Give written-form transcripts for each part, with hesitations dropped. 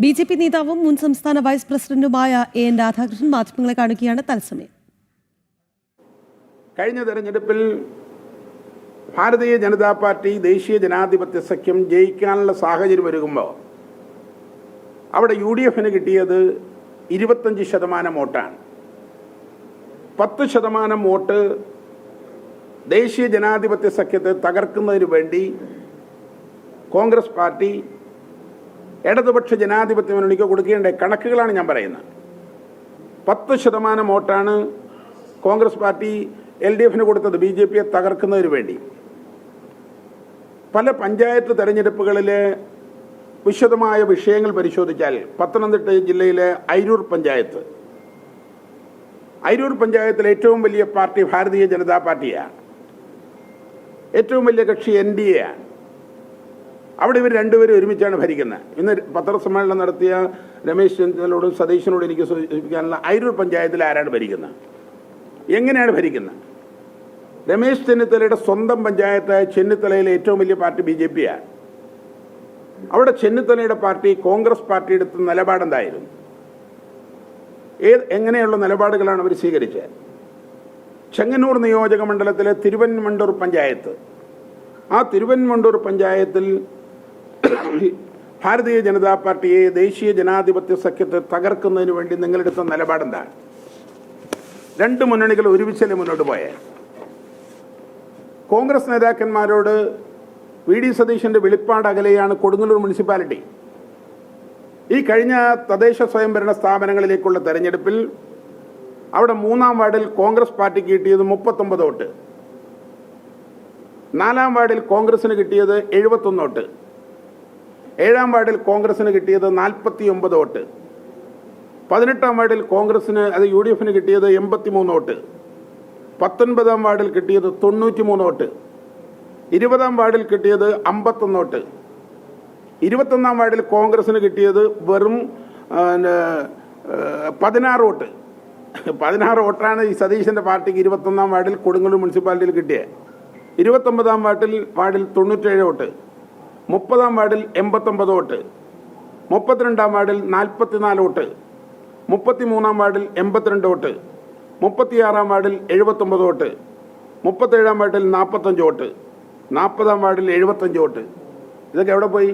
BJP. നേതാവും മുൻ സംസ്ഥാന വൈസ് പ്രസിഡന്റുമായ എൻ രാധാകൃഷ്ണൻ മാധ്യമങ്ങളെ കാണുകയാണ് തത്സമയം. കഴിഞ്ഞ തെരഞ്ഞെടുപ്പിൽ ഭാരതീയ ജനതാ പാർട്ടി ദേശീയ ജനാധിപത്യ സഖ്യം ജയിക്കാനുള്ള സാഹചര്യം ഒരുങ്ങുമ്പോൾ അവിടെ UDFന് കിട്ടിയത് 25% വോട്ടാണ്. 10% വോട്ട് ദേശീയ ജനാധിപത്യ സഖ്യത്തെ തകർക്കുന്നതിന് വേണ്ടി കോൺഗ്രസ് പാർട്ടി ഇടതുപക്ഷ ജനാധിപത്യ മുന്നണിക്ക് കൊടുക്കേണ്ട കണക്കുകളാണ് ഞാൻ പറയുന്നത്. 10% വോട്ടാണ് കോൺഗ്രസ് പാർട്ടി LDFന് കൊടുത്തത് BJPയെ തകർക്കുന്നതിന് വേണ്ടി. പല പഞ്ചായത്ത് തെരഞ്ഞെടുപ്പുകളിലെ വിശദമായ വിഷയങ്ങൾ പരിശോധിച്ചാൽ പത്തനംതിട്ട ജില്ലയിലെ അയിരൂർ പഞ്ചായത്തിലെ ഏറ്റവും വലിയ പാർട്ടി ഭാരതീയ ജനതാ പാർട്ടിയാണ്. ഏറ്റവും വലിയ കക്ഷി NDA ആണ്. അവിടെ ഇവർ രണ്ടുപേരും ഒരുമിച്ചാണ് ഭരിക്കുന്നത്. ഇന്ന് പത്രസമ്മേളനം നടത്തിയ രമേശ് ചെന്നിത്തലയോടും സതീശനോടും എനിക്ക് സൂചിപ്പിക്കാനുള്ള അയിരൂർ പഞ്ചായത്തിൽ ആരാണ് ഭരിക്കുന്നത്, എങ്ങനെയാണ് ഭരിക്കുന്നത്? രമേശ് ചെന്നിത്തലയുടെ സ്വന്തം പഞ്ചായത്തായ ചെന്നിത്തലയിലെ ഏറ്റവും വലിയ പാർട്ടി BJP ആണ്. അവിടെ ചെന്നിത്തലയുടെ പാർട്ടി കോൺഗ്രസ് പാർട്ടി എടുത്ത നിലപാടെന്തായിരുന്നു? എങ്ങനെയുള്ള നിലപാടുകളാണ് അവർ സ്വീകരിച്ചത്? ചെങ്ങന്നൂർ നിയോജക മണ്ഡലത്തിലെ തിരുവൻമണ്ടൂർ പഞ്ചായത്ത്, ആ തിരുവൻമണ്ടൂർ പഞ്ചായത്തിൽ ഭാരതീയ ജനതാ പാർട്ടിയെ ദേശീയ ജനാധിപത്യ സഖ്യത്തെ തകർക്കുന്നതിന് വേണ്ടി നിങ്ങളെടുത്ത നിലപാടെന്താണ്? രണ്ട് മുന്നണികൾ ഒരുമിച്ചല്ലേ മുന്നോട്ട് പോയേ? കോൺഗ്രസ് നേതാക്കന്മാരോട് VD സതീശന്റെ വെളിപ്പാട് അകലെയാണ് കൊടുങ്ങല്ലൂർ മുനിസിപ്പാലിറ്റി. ഈ കഴിഞ്ഞ തദ്ദേശ സ്വയംഭരണ സ്ഥാപനങ്ങളിലേക്കുള്ള തെരഞ്ഞെടുപ്പിൽ അവിടെ 3-ാം വാർഡിൽ കോൺഗ്രസ് പാർട്ടിക്ക് കിട്ടിയത് 39 വോട്ട്, 4-ാം വാർഡിൽ കോൺഗ്രസിന് കിട്ടിയത് 71 വോട്ട്, 7-ാം വാർഡിൽ കോൺഗ്രസിന് കിട്ടിയത് 49 വോട്ട്, 18-ാം വാർഡിൽ കോൺഗ്രസിന് UDFന് കിട്ടിയത് 83 വോട്ട്, 19-ാം വാർഡിൽ കിട്ടിയത് 93 വോട്ട്, 20-ാം വാർഡിൽ കിട്ടിയത് 51 വോട്ട്, 21-ാം വാർഡിൽ കോൺഗ്രസിന് കിട്ടിയത് വെറും 16 വോട്ട്. 16 വോട്ടാണ് ഈ സതീശന്റെ പാർട്ടിക്ക് 21-ാം വാർഡിൽ കൊടുങ്ങല്ലൂർ മുനിസിപ്പാലിറ്റിയിൽ കിട്ടിയത്. 29-ാം വാർഡിൽ 97 വോട്ട്, 30-ാം വാർഡിൽ 89 വോട്ട്, 32-ാം വാർഡിൽ 44 വോട്ട്, 33-ാം വാർഡിൽ 82 വോട്ട്, 36-ാം വാർഡിൽ 79 വോട്ട്, 37-ാം വാർഡിൽ 45 വോട്ട്, 40-ാം വാർഡിൽ 75 വോട്ട്. ഇതൊക്കെ എവിടെ പോയി?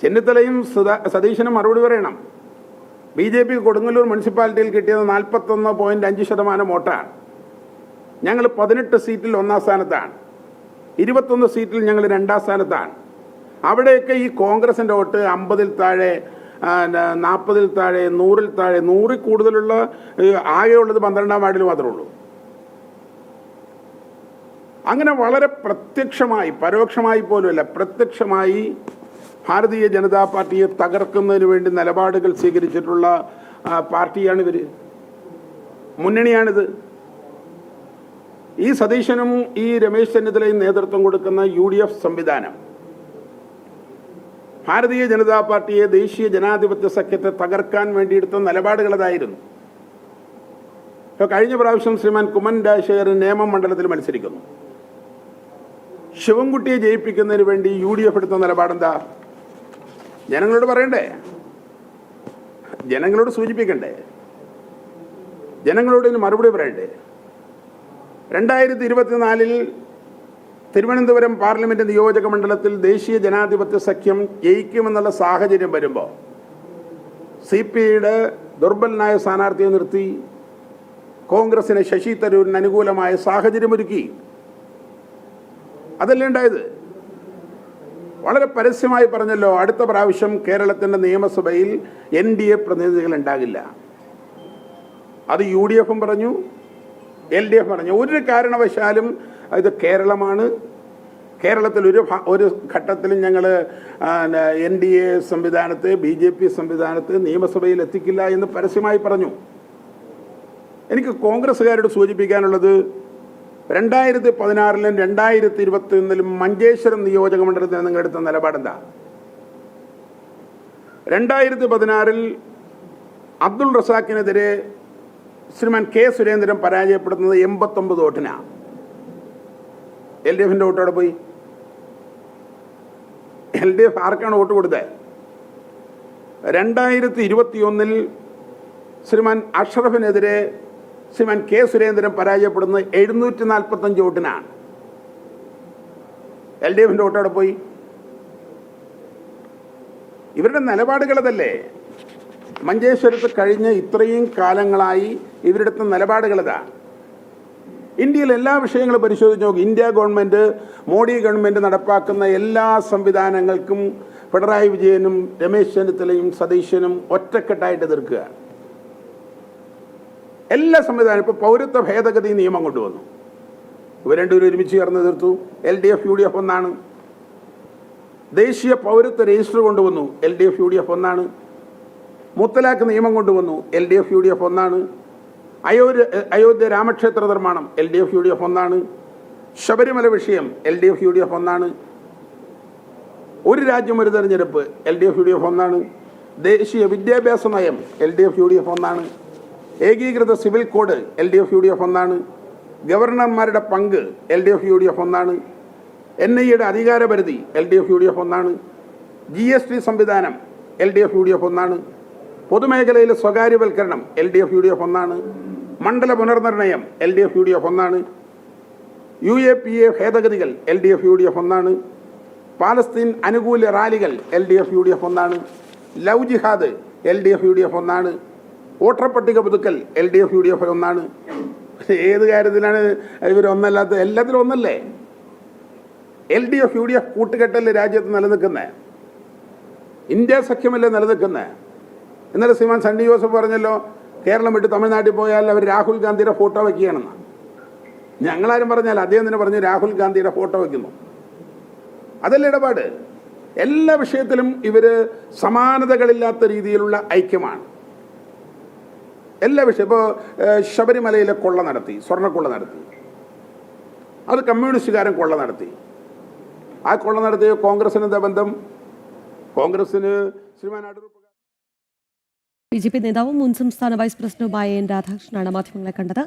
ചെന്നിത്തലയും സതീശനും മറുപടി പറയണം. BJP കൊടുങ്ങല്ലൂർ മുനിസിപ്പാലിറ്റിയിൽ കിട്ടിയത് 41.5% വോട്ടാണ്. ഞങ്ങൾ 18 സീറ്റിൽ 1-ാം സ്ഥാനത്താണ്, 21 സീറ്റിൽ ഞങ്ങൾ 2-ാം സ്ഥാനത്താണ്. അവിടെയൊക്കെ ഈ കോൺഗ്രസിൻ്റെ വോട്ട് 50-ൽ താഴെ, 40-ൽ താഴെ, 100-ൽ താഴെ, 100-ൽ കൂടുതലുള്ള ആകെയുള്ളത് 12-ാം വാർഡിൽ മാത്രമേ ഉള്ളൂ. അങ്ങനെ വളരെ പ്രത്യക്ഷമായി, പരോക്ഷമായി പോലുമല്ല, പ്രത്യക്ഷമായി ഭാരതീയ ജനതാ പാർട്ടിയെ തകർക്കുന്നതിന് വേണ്ടി നിലപാടുകൾ സ്വീകരിച്ചിട്ടുള്ള പാർട്ടിയാണിവർ, മുന്നണിയാണിത്. ഈ സതീശനും ഈ രമേശ് ചെന്നിത്തലയും നേതൃത്വം കൊടുക്കുന്ന UDF സംവിധാനം ഭാരതീയ ജനതാ പാർട്ടിയെ ദേശീയ ജനാധിപത്യ സഖ്യത്തെ തകർക്കാൻ വേണ്ടിയെടുത്ത നിലപാടുകൾ അതായിരുന്നു. ഇപ്പോൾ കഴിഞ്ഞ പ്രാവശ്യം ശ്രീമാൻ കുമ്മൻ രാജശേഖരൻ നേമം മണ്ഡലത്തിൽ മത്സരിക്കുന്നു. ശിവൻകുട്ടിയെ ജയിപ്പിക്കുന്നതിന് വേണ്ടി UDF എടുത്ത നിലപാടെന്താ? ജനങ്ങളോട് പറയണ്ടേ? ജനങ്ങളോട് സൂചിപ്പിക്കണ്ടേ? ജനങ്ങളോട് ഇതിന് മറുപടി പറയണ്ടേ? 2024-ൽ തിരുവനന്തപുരം പാർലമെന്റ് നിയോജക മണ്ഡലത്തിൽ ദേശീയ ജനാധിപത്യ സഖ്യം ജയിക്കുമെന്നുള്ള സാഹചര്യം വരുമ്പോൾ CPIയുടെ ദുർബലനായ സ്ഥാനാർത്ഥിയെ നിർത്തി കോൺഗ്രസിന് ശശി തരൂരിന് അനുകൂലമായ സാഹചര്യമൊരുക്കി. അതല്ലേ ഉണ്ടായത്? വളരെ പരസ്യമായി പറഞ്ഞല്ലോ, അടുത്ത പ്രാവശ്യം കേരളത്തിൻ്റെ നിയമസഭയിൽ NDA പ്രതിനിധികൾ ഉണ്ടാകില്ല. അത് UDFും പറഞ്ഞു, LDF പറഞ്ഞു. ഒരു കാരണവശാലും ഇത് കേരളമാണ്, കേരളത്തിൽ ഒരു ഘട്ടത്തിലും ഞങ്ങൾ NDA സംവിധാനത്തെ, BJP സംവിധാനത്തെ നിയമസഭയിൽ എത്തിക്കില്ല എന്ന് പരസ്യമായി പറഞ്ഞു. എനിക്ക് കോൺഗ്രസ്സുകാരോട് സൂചിപ്പിക്കാനുള്ളത്, 2016-ലും 2021-ലും മഞ്ചേശ്വരം നിയോജക മണ്ഡലത്തിൽ നിങ്ങളെടുത്ത നിലപാടെന്താ? 2016-ൽ അബ്ദുൾ റസാഖിനെതിരെ ശ്രീമാൻ K. സുരേന്ദ്രൻ പരാജയപ്പെടുന്നത് 89 വോട്ടിനാണ്. LDFന്റെ വോട്ടോടെ പോയി. LDF ആർക്കാണ് വോട്ട് കൊടുത്തത്? 2021 ശ്രീമാൻ അഷ്റഫിനെതിരെ ശ്രീമാൻ കെ സുരേന്ദ്രൻ പരാജയപ്പെടുന്നത് 745 വോട്ടിനാണ്. LDFിന്റെ വോട്ട് അവിടെ പോയി. ഇവരുടെ നിലപാടുകളതല്ലേ. മഞ്ചേശ്വരത്ത് കഴിഞ്ഞ ഇത്രയും കാലങ്ങളായി ഇവരുടെ നിലപാടുകളതാ. ഇന്ത്യയിൽ എല്ലാ വിഷയങ്ങളും പരിശോധിച്ച് നോക്കി. ഇന്ത്യ ഗവൺമെൻറ്, മോഡി ഗവൺമെൻറ് നടപ്പാക്കുന്ന എല്ലാ സംവിധാനങ്ങൾക്കും പിണറായി വിജയനും രമേശ് ചെന്നിത്തലയും സതീശനും ഒറ്റക്കെട്ടായിട്ട് എതിർക്കുക. എല്ലാ സംവിധാനം. ഇപ്പോൾ പൗരത്വ ഭേദഗതി നിയമം കൊണ്ടുവന്നു, ഇവർ രണ്ടുപേരും ഒരുമിച്ച് ചേർന്ന് എതിർത്തു. LDF UDF ഒന്നാണ്. ദേശീയ പൗരത്വ രജിസ്റ്റർ കൊണ്ടുവന്നു, LDF UDF ഒന്നാണ്. മുത്തലാഖ് നിയമം കൊണ്ടുവന്നു, LDF UDF ഒന്നാണ്. അയോധ്യ രാമക്ഷേത്ര നിർമ്മാണം, LDF UDF ഒന്നാണ്. ശബരിമല വിഷയം, LDF UDF ഒന്നാണ്. ഒരു രാജ്യം ഒരു തെരഞ്ഞെടുപ്പ്, LDF UDF ഒന്നാണ്. ദേശീയ വിദ്യാഭ്യാസ നയം, LDF UDF ഒന്നാണ്. ഏകീകൃത സിവിൽ കോഡ്, LDF UDF ഒന്നാണ്. ഗവർണർമാരുടെ പങ്ക്, LDF UDF ഒന്നാണ്. NIA അധികാരപരിധി, LDF UDF ഒന്നാണ്. GST സംവിധാനം, LDF UDF ഒന്നാണ്. പൊതുമേഖലയിലെ സ്വകാര്യവൽക്കരണം, LDF UDF ഒന്നാണ്. മണ്ഡല പുനർനിർണയം, LDF UDF ഒന്നാണ്. UAPA ഭേദഗതികൾ, LDF UDF ഒന്നാണ്. പാലസ്തീൻ അനുകൂല റാലികൾ, LDF UDF ഒന്നാണ്. ലവ് ജിഹാദ്, LDF UDF ഒന്നാണ്. വോട്ടർ പട്ടിക പുതുക്കൽ, LDF UDF ഒന്നാണ്. ഏത് കാര്യത്തിലാണ് ഇവർ ഒന്നല്ലാത്ത? എല്ലാത്തിലും ഒന്നല്ലേ. LDF UDF കൂട്ടുകെട്ടല്ലേ രാജ്യത്ത് നിലനിൽക്കുന്നത്? ഇന്ത്യ സഖ്യമല്ലേ നിലനിൽക്കുന്നത്? ഇന്നലെ ശ്രീമാൻ സണ്ണി ജോസഫ് പറഞ്ഞല്ലോ, കേരളം വിട്ട് തമിഴ്നാട്ടിൽ പോയാൽ അവർ രാഹുൽ ഗാന്ധിയുടെ ഫോട്ടോ വയ്ക്കുകയാണെന്ന്. ഞങ്ങളാരും പറഞ്ഞാൽ അദ്ദേഹം തന്നെ പറഞ്ഞു രാഹുൽ ഗാന്ധിയുടെ ഫോട്ടോ വയ്ക്കുന്നു. അതല്ല ഇടപാട്. എല്ലാ വിഷയത്തിലും ഇവർ സമാനതകളില്ലാത്ത രീതിയിലുള്ള ഐക്യമാണ്. എല്ലാ വിഷയം. ഇപ്പോൾ ശബരിമലയിലെ കൊള്ള നടത്തി, സ്വർണ്ണക്കൊള്ള നടത്തി, അത് കമ്മ്യൂണിസ്റ്റുകാരൻ കൊള്ള നടത്തി. ആ കൊള്ള നടത്തിയ കോൺഗ്രസിന് എന്താ ബന്ധം? കോൺഗ്രസിന് ശ്രീമാൻ അടൂർ BJP നേതാവും മുൻ സംസ്ഥാന വൈസ് പ്രസിഡന്റുമായ N. രാധാകൃഷ്ണനാണ് മാധ്യമങ്ങളെ കണ്ടത്.